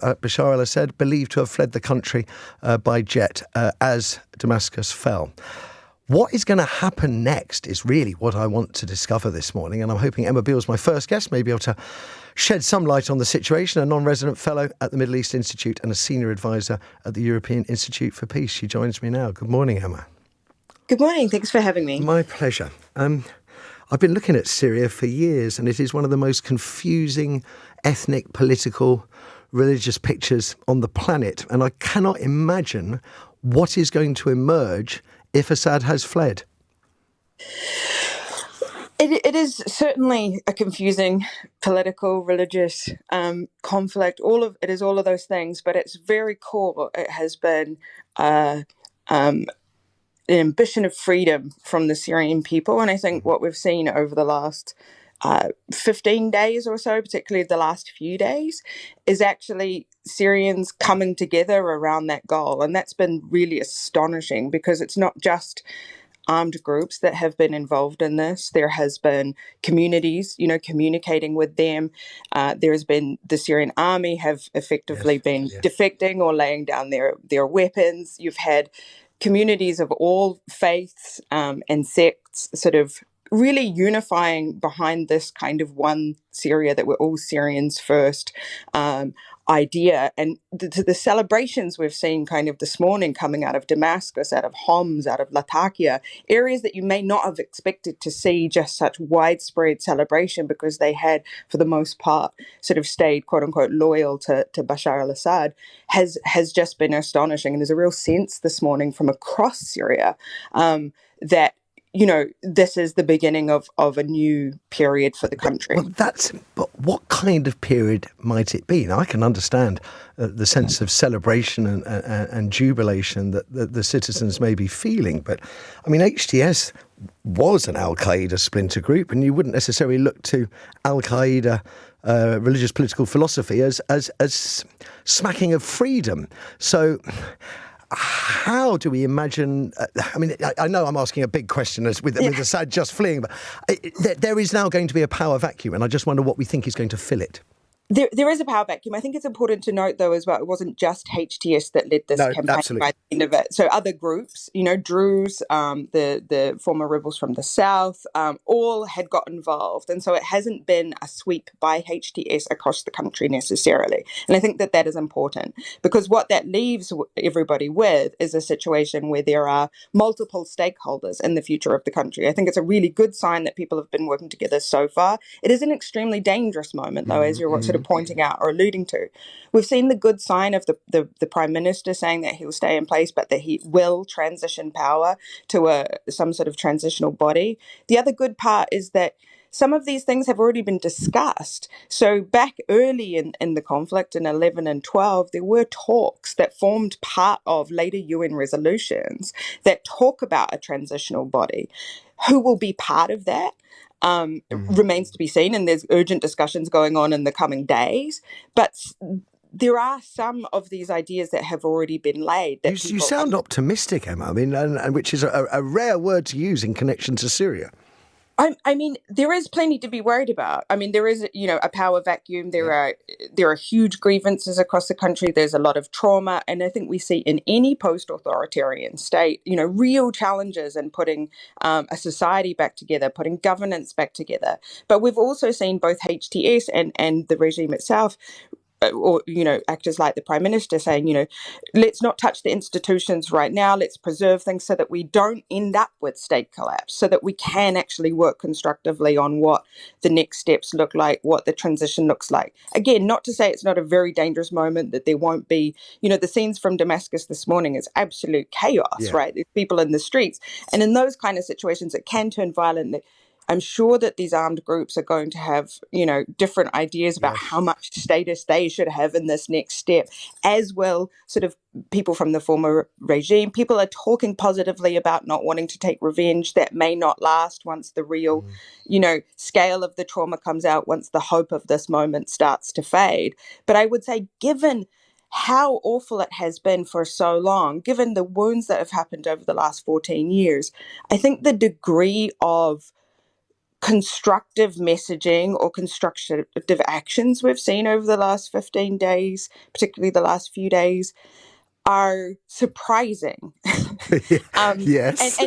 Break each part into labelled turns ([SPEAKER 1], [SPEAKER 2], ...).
[SPEAKER 1] Bashar al Assad, believed to have fled the country by jet as Damascus fell. What is going to happen next is really what I want to discover this morning, and I'm hoping Emma Beals, my first guest, may be able to shed some light on the situation, a non-resident fellow at the Middle East Institute and a senior advisor at the European Institute for Peace. She joins me now. Good morning, Emma.
[SPEAKER 2] Good morning. Thanks for having me.
[SPEAKER 1] My pleasure. I've been looking at Syria for years, and it is one of the most confusing ethnic, political, religious pictures on the planet, and I cannot imagine what is going to emerge if Assad has fled.
[SPEAKER 2] It is certainly a confusing political, religious conflict. It is all of those things, but its very core, it has been an ambition of freedom from the Syrian people. And I think what we've seen over the last 15 days or so, particularly the last few days, is actually Syrians coming together around that goal. And that's been really astonishing because it's not just armed groups that have been involved in this. There has been communities, communicating with them. There has been the Syrian army have effectively been defecting or laying down their weapons. You've had communities of all faiths and sects sort of really unifying behind this kind of one Syria, that we're all Syrians first idea. And the celebrations we've seen kind of this morning coming out of Damascus, out of Homs, out of Latakia, areas that you may not have expected to see just such widespread celebration, because they had, for the most part, sort of stayed, quote unquote, loyal to Bashar al Assad, has just been astonishing. And there's a real sense this morning from across Syria that this is the beginning of a new period for the country.
[SPEAKER 1] But what kind of period might it be? Now, I can understand the sense of celebration and jubilation that the citizens may be feeling. But, I mean, HTS was an al-Qaeda splinter group, and you wouldn't necessarily look to al-Qaeda religious political philosophy as smacking of freedom. So how do we imagine? I know I'm asking a big question with Assad just fleeing, but there is now going to be a power vacuum, and I just wonder what we think is going to fill it.
[SPEAKER 2] There is a power vacuum. I think it's important to note, though, as well, it wasn't just HTS that led this campaign
[SPEAKER 1] absolutely.
[SPEAKER 2] by the end of it. So other groups, Druze, the former rebels from the south, all had got involved. And so it hasn't been a sweep by HTS across the country necessarily. And I think that is important, because what that leaves everybody with is a situation where there are multiple stakeholders in the future of the country. I think it's a really good sign that people have been working together so far. It is an extremely dangerous moment, though, as you're sort of pointing out or alluding to. We've seen the good sign of the Prime Minister saying that he'll stay in place, but that he will transition power to some sort of transitional body. The other good part is that some of these things have already been discussed. So back early in the conflict in 11 and 12, there were talks that formed part of later UN resolutions that talk about a transitional body. Who will be part of that? Remains to be seen, and there's urgent discussions going on in the coming days. But there are some of these ideas that have already been laid.
[SPEAKER 1] You sound optimistic, Emma. I mean, and which is a rare word to use in connection to Syria.
[SPEAKER 2] I mean, there is plenty to be worried about. I mean, there is, a power vacuum. There are huge grievances across the country. There's a lot of trauma. And I think we see in any post-authoritarian state, real challenges in putting a society back together, putting governance back together. But we've also seen both HTS and the regime itself, or, actors like the Prime Minister saying, let's not touch the institutions right now. Let's preserve things so that we don't end up with state collapse, so that we can actually work constructively on what the next steps look like, what the transition looks like. Again, not to say it's not a very dangerous moment, that there won't be, the scenes from Damascus this morning is absolute chaos, right? There's people in the streets. And in those kind of situations, it can turn violent. I'm sure that these armed groups are going to have, different ideas about how much status they should have in this next step, as well, sort of people from the former regime. People are talking positively about not wanting to take revenge. That may not last once the real, scale of the trauma comes out, once the hope of this moment starts to fade. But I would say, given how awful it has been for so long, given the wounds that have happened over the last 14 years, I think the degree of constructive messaging or constructive actions we've seen over the last 15 days, particularly the last few days, are surprising. And
[SPEAKER 1] Yes.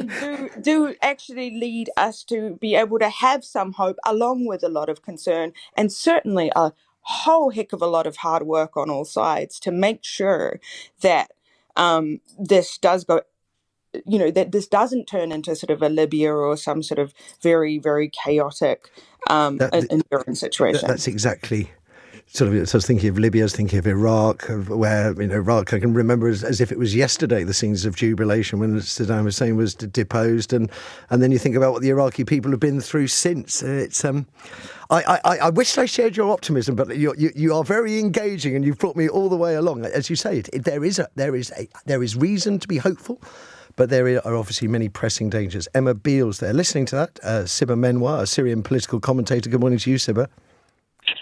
[SPEAKER 2] do actually lead us to be able to have some hope, along with a lot of concern, and certainly a whole heck of a lot of hard work on all sides to make sure that this does go, that this doesn't turn into sort of a Libya or some sort of very, very chaotic
[SPEAKER 1] That,
[SPEAKER 2] enduring situation.
[SPEAKER 1] that's exactly. So I was thinking of Libya, I was thinking of Iraq, where, Iraq, I can remember as if it was yesterday, the scenes of jubilation when Saddam Hussein was deposed. And then you think about what the Iraqi people have been through since. It's I wish I shared your optimism, but you are very engaging and you've brought me all the way along. As you say, there is reason to be hopeful. But there are obviously many pressing dangers. Emma Beals there, listening to that. Siba Menwar, a Syrian political commentator. Good morning to you, Siba.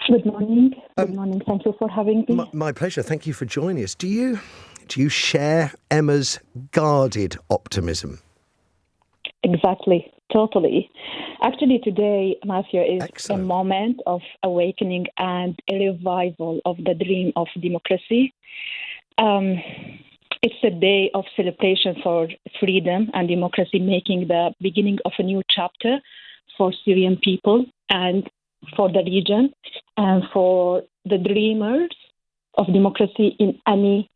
[SPEAKER 3] Good morning. Good morning. Thank you for having me.
[SPEAKER 1] My pleasure. Thank you for joining us. Do you share Emma's guarded optimism?
[SPEAKER 3] Exactly. Totally. Actually, today, Matthew, is
[SPEAKER 1] Excellent.
[SPEAKER 3] a moment of awakening and a revival of the dream of democracy. It's a day of celebration for freedom and democracy, making the beginning of a new chapter for Syrian people and for the region and for the dreamers of democracy in any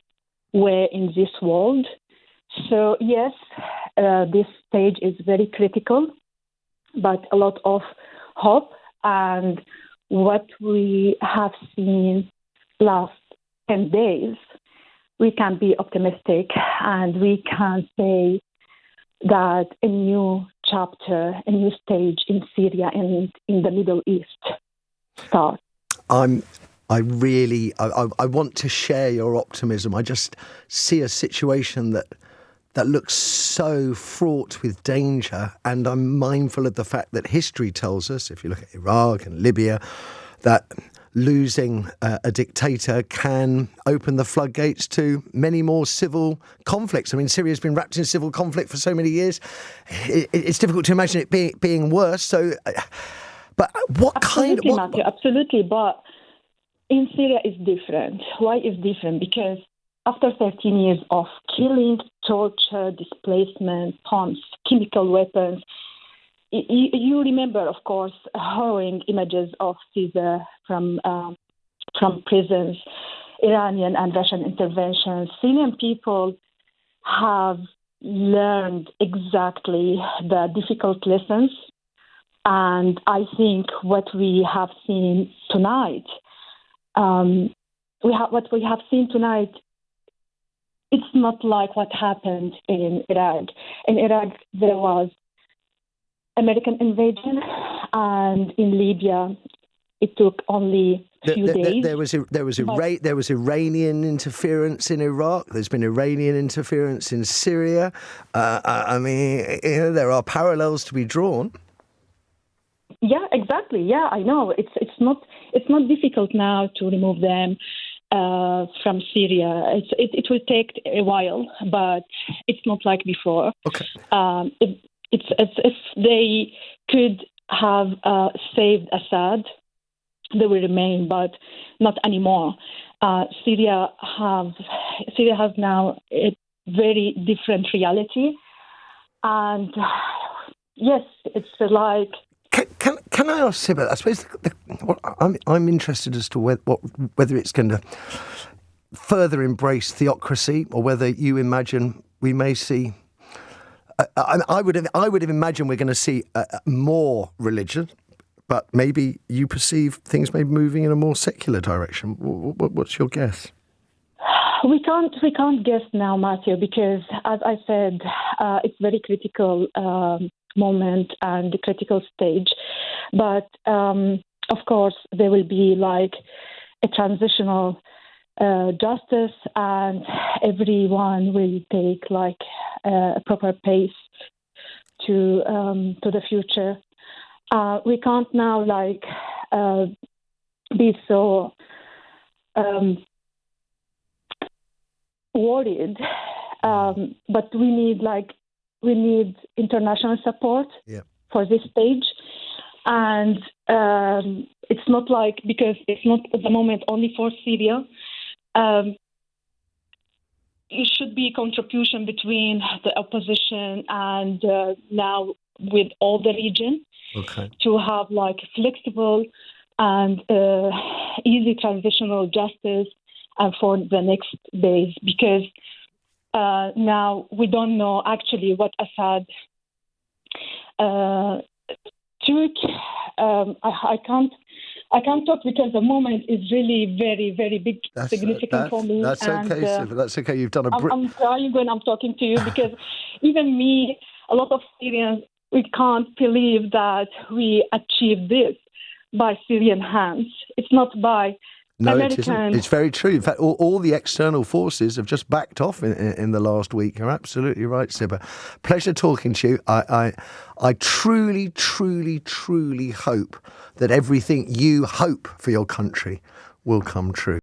[SPEAKER 3] way in this world. So, yes, this stage is very critical, but a lot of hope. And what we have seen last 10 days, we can be optimistic and we can say that a new chapter, a new stage in Syria and in the Middle East starts.
[SPEAKER 1] I want to share your optimism. I just see a situation that looks so fraught with danger, and I'm mindful of the fact that history tells us, if you look at Iraq and Libya, that losing a dictator can open the floodgates to many more civil conflicts. I mean, Syria's been wrapped in civil conflict for so many years. It's difficult to imagine it being worse. So, but what kind of...
[SPEAKER 3] Matthew, absolutely, but in Syria is different. Why is different? Because after 13 years of killing, torture, displacement, bombs, chemical weapons, you remember, of course, harrowing images of Caesar from prisons, Iranian and Russian interventions. Syrian people have learned exactly the difficult lessons, and I think what we have seen tonight, it's not like what happened in Iraq. In Iraq, there was American invasion, and in Libya, it took only a few days.
[SPEAKER 1] There was Iranian interference in Iraq. There's been Iranian interference in Syria. I mean, there are parallels to be drawn.
[SPEAKER 3] Yeah, exactly. Yeah, I know. It's not difficult now to remove them from Syria. It will take a while, but it's not like before.
[SPEAKER 1] Okay.
[SPEAKER 3] It's as if they could have saved Assad, they will remain, but not anymore. Syria has now a very different reality, and yes, it's like.
[SPEAKER 1] Can I ask Siba? I suppose I'm interested as to whether it's going to further embrace theocracy, or whether you imagine we may see. I would have imagined we're going to see more religion, but maybe you perceive things may be moving in a more secular direction. What's your guess?
[SPEAKER 3] We can't guess now, Matthew, because as I said, it's very critical moment and the critical stage. But of course, there will be like a transitional justice, and everyone will take like a proper pace to the future. We can't now like be so worried, but we need international support for this stage. And it's not like, because it's not at the moment only for Syria. It should be a contribution between the opposition and now with all the region,
[SPEAKER 1] Okay.
[SPEAKER 3] to have like flexible and easy transitional justice for the next days, because now we don't know actually what Assad took. I can't talk because the moment is really very, very big, significant for me.
[SPEAKER 1] That's okay, Siba. That's okay. You've done
[SPEAKER 3] I'm crying when I'm talking to you because even me, a lot of Syrians, we can't believe that we achieved this by Syrian hands. It's not by American.
[SPEAKER 1] It isn't. It's very true. In fact, all the external forces have just backed off in the last week. You're absolutely right, Siba. Pleasure talking to you. I truly, truly, truly hope that everything you hope for your country will come true.